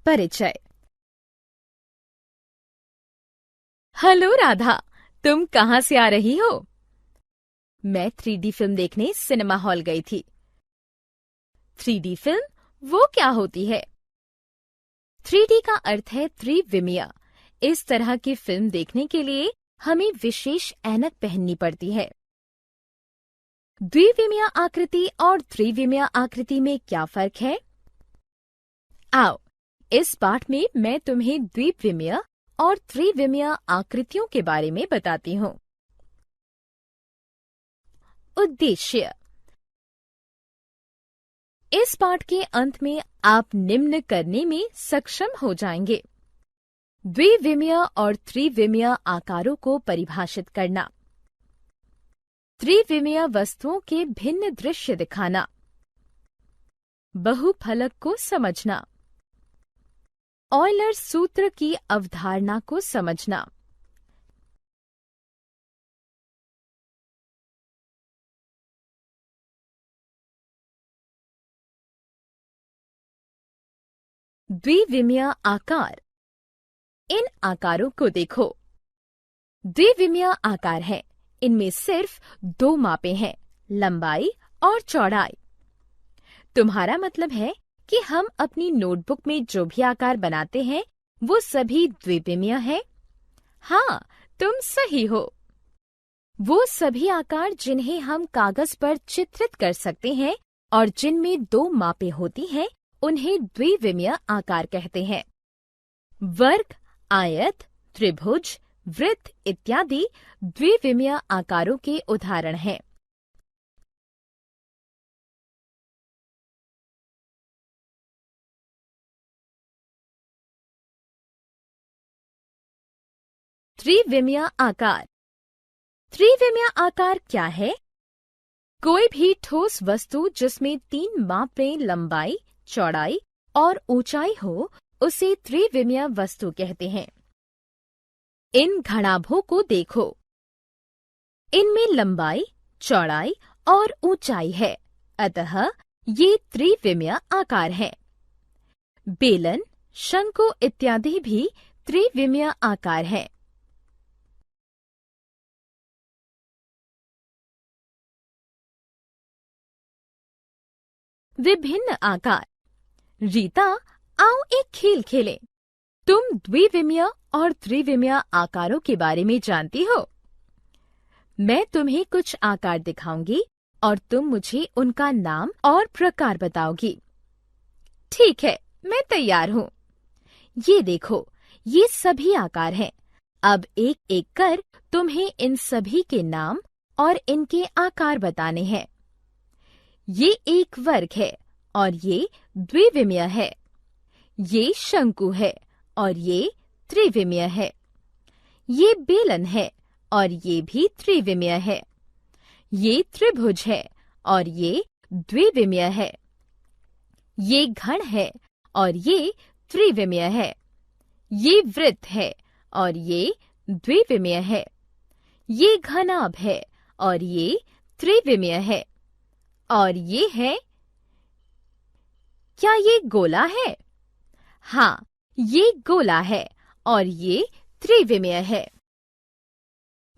परिचय। हेलो राधा, तुम कहाँ से आ रही हो? मैं 3D फिल्म देखने सिनेमा हॉल गई थी। 3D फिल्म वो क्या होती है? 3D का अर्थ है त्रिविमीय। इस तरह की फिल्म देखने के लिए हमें विशेष ऐनक पहननी पड़ती है। द्विविमीय आकृति और त्रिविमीय आकृति में क्या फर्क है? आओ, इस पाठ में मैं तुम्हें द्विविमीय और त्रिविमीय आकृतियों के बारे में बताती हूँ। उद्देश्य। इस पाठ के अंत में आप निम्न करने में सक्षम हो जाएंगे। द्विविमीय और त्रिविमीय आकारों को परिभाषित करना, त्रिविमीय वस्तुओं के भिन्न दृश्य दिखाना, बहुफलक को समझना, ऑयलर सूत्र की अवधारणा को समझना। द्विविमीय आकार। इन आकारों को देखो। द्विविमीय आकार है, इनमें सिर्फ दो मापें हैं, लंबाई और चौड़ाई। तुम्हारा मतलब है कि हम अपनी नोटबुक में जो भी आकार बनाते हैं वो सभी द्विविमीय है? हाँ, तुम सही हो। वो सभी आकार जिन्हें हम कागज पर चित्रित कर सकते हैं और जिनमें दो मापें होती हैं, उन्हें द्विविमीय आकार कहते हैं। वर्ग, आयत, त्रिभुज, वृत्त इत्यादि द्विविमीय आकारों के उदाहरण हैं। त्रिविमीय आकार। त्रिविमीय आकार क्या है? कोई भी ठोस वस्तु जिसमें तीन मापें लंबाई, चौड़ाई और ऊंचाई हो, उसे त्रिविमीय वस्तु कहते हैं। इन घनाभों को देखो। इनमें लंबाई, चौड़ाई और ऊंचाई है, अतः ये त्रिविमीय आकार हैं। बेलन, शंकु इत्यादि भी त्रिविमीय आकार हैं। विभिन्न आकार। रीता, आओ एक खेल खेलें। तुम द्विविमीय और त्रिविमीय आकारों के बारे में जानती हो। मैं तुम्हें कुछ आकार दिखाऊंगी और तुम मुझे उनका नाम और प्रकार बताओगी। ठीक है, मैं तैयार हूँ। ये देखो, ये सभी आकार हैं। अब एक एक कर तुम्हें इन सभी के नाम और इनके आकार बताने हैं। ये एक वर्ग है और ये द्विविमीय है। ये शंकु है और ये त्रिविमीय है। ये बेलन है और ये भी त्रिविमीय है। ये त्रिभुज है और ये द्विविमीय है। ये घन है और ये त्रिविमीय है। ये वृत्त है और ये द्विविमीय है। ये घनाभ है और ये त्रिविमीय है। और ये है, क्या ये गोला है? हाँ, ये गोला है और ये त्रिविमीय है।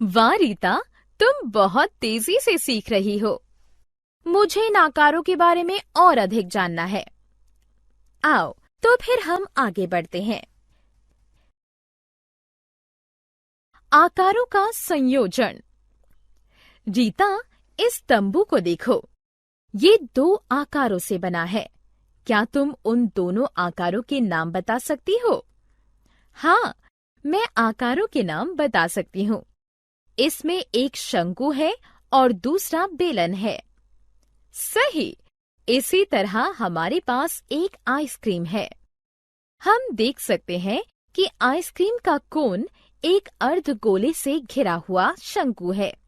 वाह रीता, तुम बहुत तेजी से सीख रही हो। मुझे इन आकारों के बारे में और अधिक जानना है। आओ, तो फिर हम आगे बढ़ते हैं। आकारों का संयोजन। रीता, इस तंबू को देखो। ये दो आकारों से बना है। क्या तुम उन दोनों आकारों के नाम बता सकती हो? हाँ, मैं आकारों के नाम बता सकती हूँ। इसमें एक शंकु है और दूसरा बेलन है। सही। इसी तरह हमारे पास एक आइसक्रीम है। हम देख सकते हैं कि आइसक्रीम का कोन एक अर्धगोले से घिरा हुआ शंकु है।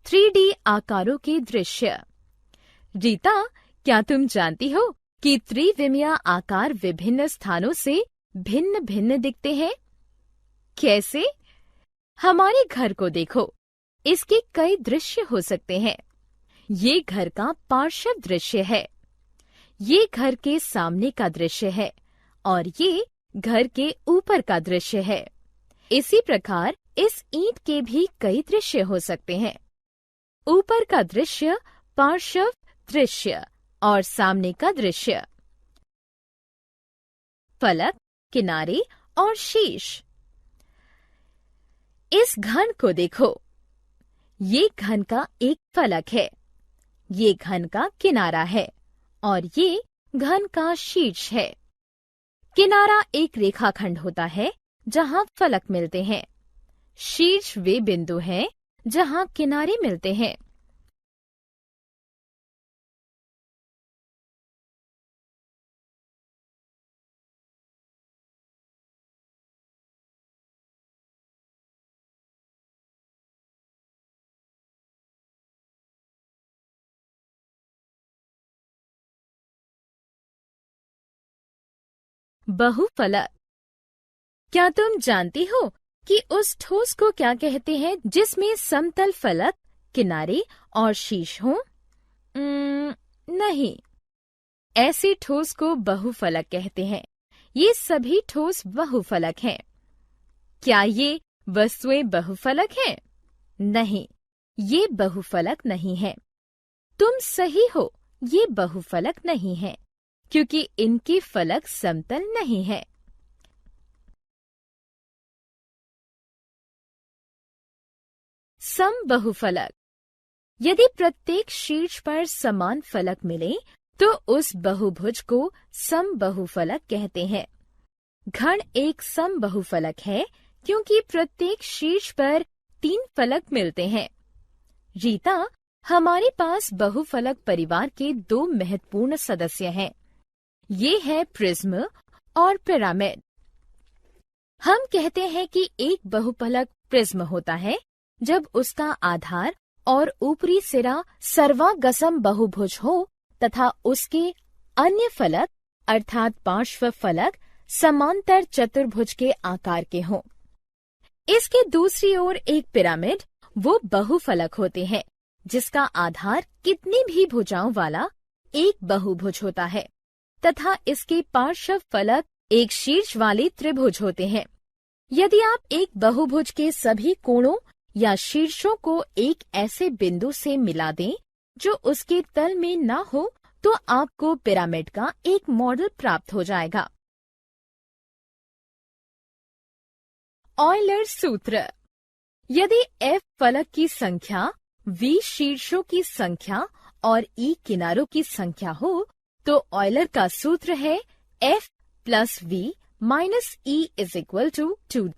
थ्री डी आकारों के दृश्य। रीता, क्या तुम जानती हो कि त्रिविमीय आकार विभिन्न स्थानों से भिन्न भिन्न दिखते हैं? कैसे? हमारे घर को देखो, इसके कई दृश्य हो सकते हैं। ये घर का पार्श्व दृश्य है, ये घर के सामने का दृश्य है और ये घर के ऊपर का दृश्य है। इसी प्रकार इस ईंट के भी कई दृश्य हो सकते हैं। ऊपर का दृश्य पार्श्व दृश्य और सामने का दृश्य। फलक, किनारे और शीर्ष। इस घन को देखो, ये घन का एक फलक है, ये घन का किनारा है और ये घन का शीर्ष है। किनारा एक रेखाखंड होता है जहां फलक मिलते हैं। शीर्ष वे बिंदु हैं जहां किनारे मिलते हैं। बहुफलक। क्या तुम जानती हो कि उस ठोस को क्या कहते हैं जिसमें समतल फलक, किनारे और शीर्ष हों? नहीं, ऐसे ठोस को बहुफलक कहते हैं। ये सभी ठोस बहुफलक हैं। क्या ये वस्तुएं बहुफलक हैं? नहीं, ये बहुफलक नहीं है। तुम सही हो, ये बहुफलक नहीं है, क्योंकि इनके फलक समतल नहीं है। समबहुफलक। यदि प्रत्येक शीर्ष पर समान फलक मिले तो उस बहुभुज को समबहुफलक कहते हैं। घन एक समबहुफलक है क्योंकि प्रत्येक शीर्ष पर 3 फलक मिलते हैं। रीता, हमारे पास बहुफलक परिवार के 2 महत्वपूर्ण सदस्य हैं। ये है प्रिज्म और पिरामिड। हम कहते हैं कि एक बहुफलक प्रिज्म होता है जब उसका आधार और ऊपरी सिरा सर्वागसम बहुभुज हो तथा उसके अन्य फलक अर्थात पार्श्व फलक समांतर चतुर्भुज के आकार के हों। इसके दूसरी ओर एक पिरामिड वो बहुफलक होते हैं जिसका आधार कितनी भी भुजाओं वाला एक बहुभुज होता है तथा इसके पार्श्व फलक एक शीर्ष वाले त्रिभुज होते हैं। यदि आप एक बहुभुज के सभी कोणों या शीर्षों को एक ऐसे बिंदु से मिला दें जो उसके तल में न हो तो आपको पिरामिड का एक मॉडल प्राप्त हो जाएगा। ऑयलर सूत्र। यदि F फलक की संख्या, V शीर्षों की संख्या और E किनारों की संख्या हो तो ऑयलर का सूत्र है F + V - E = 2।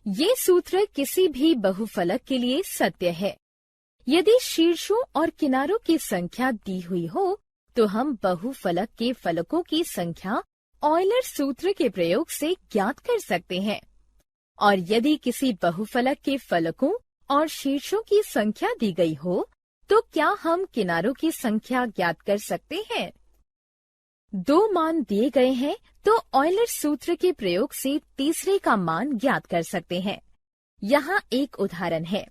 ये सूत्र किसी भी बहुफलक के लिए सत्य है। यदि शीर्षों और किनारों की संख्या दी हुई हो तो हम बहुफलक के फलकों की संख्या ऑयलर सूत्र के प्रयोग से ज्ञात कर सकते हैं। और यदि किसी बहुफलक के फलकों और शीर्षों की संख्या दी गई हो तो क्या हम किनारों की संख्या ज्ञात कर सकते हैं? 2 मान दिए गए हैं तो ऑयलर सूत्र के प्रयोग से तीसरे का मान ज्ञात कर सकते हैं। यहाँ एक उदाहरण है।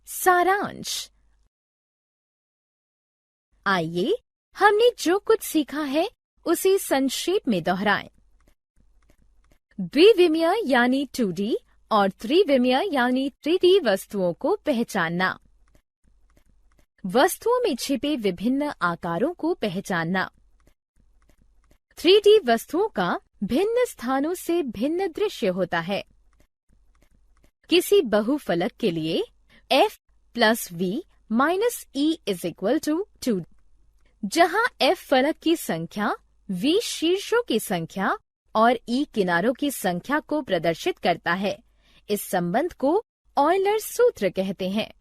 सारांश। आइए हमने जो कुछ सीखा है उसे संक्षेप में दोहराएं। द्विविमीय यानी 2D और त्रिविमीय यानी 3D वस्तुओं को पहचानना। वस्तुओं में छिपे विभिन्न आकारों को पहचानना। 3D वस्तुओं का भिन्न स्थानों से भिन्न दृश्य होता है। किसी बहुफलक के लिए F + V - E = 2। जहां F फलक की संख्या, V शीर्षों की संख्या और E किनारों की संख्या को प्रदर्शित करता है। इस संबंध को ऑयलर सूत्र कहते हैं।